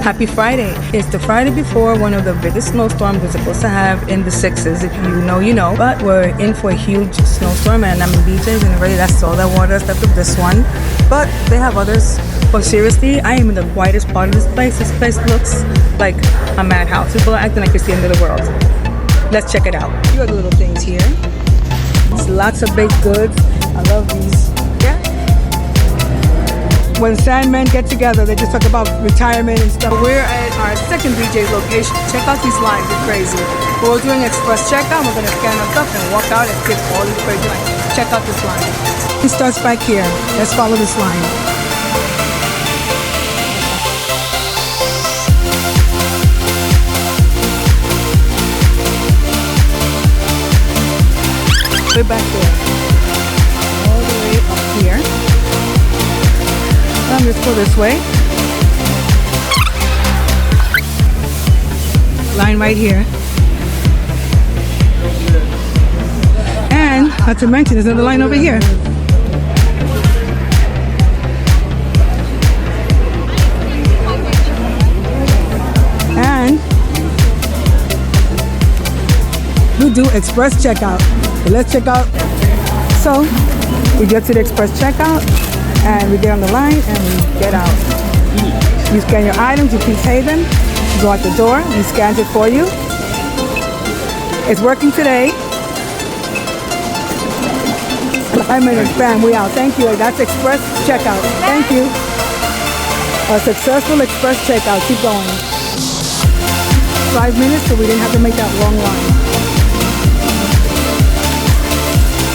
Happy Friday. It's the Friday before one of the biggest snowstorms we're supposed to have in the 6s. If you know, you know. But we're in for a huge snowstorm, and I'm in BJ's, and already that's all that water left of this one. But they have others. But seriously, I am in the quietest part of this place. This place looks like a madhouse. People are acting like it's the end of the world. Let's check it out. Here are the little things here. There's lots of baked goods. I love these. Yeah. When Sandmen get together, they just talk about retirement and stuff. We're at our second BJ's location. Check out these lines, they're crazy. We're doing express checkout. We're gonna scan our stuff and walk out and skip all these crazy lines. Check out this line. It starts back here. Let's follow this line. Way back there, all the way up here. I'm just go this way. Line right here. And not to mention, there's another line over here. And we do express checkout. So let's check out. So we get to the express checkout and we get on the line and we get out. You scan your items, you pay them, you go out the door, he scans it for you. It's working today. 5 minutes, bam, we out. Thank you. That's express checkout. Thank you. A successful express checkout. Keep going. 5 minutes, so we didn't have to make that long line.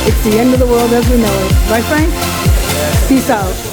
It's the end of the world as we know it. Right, Frank? Peace out.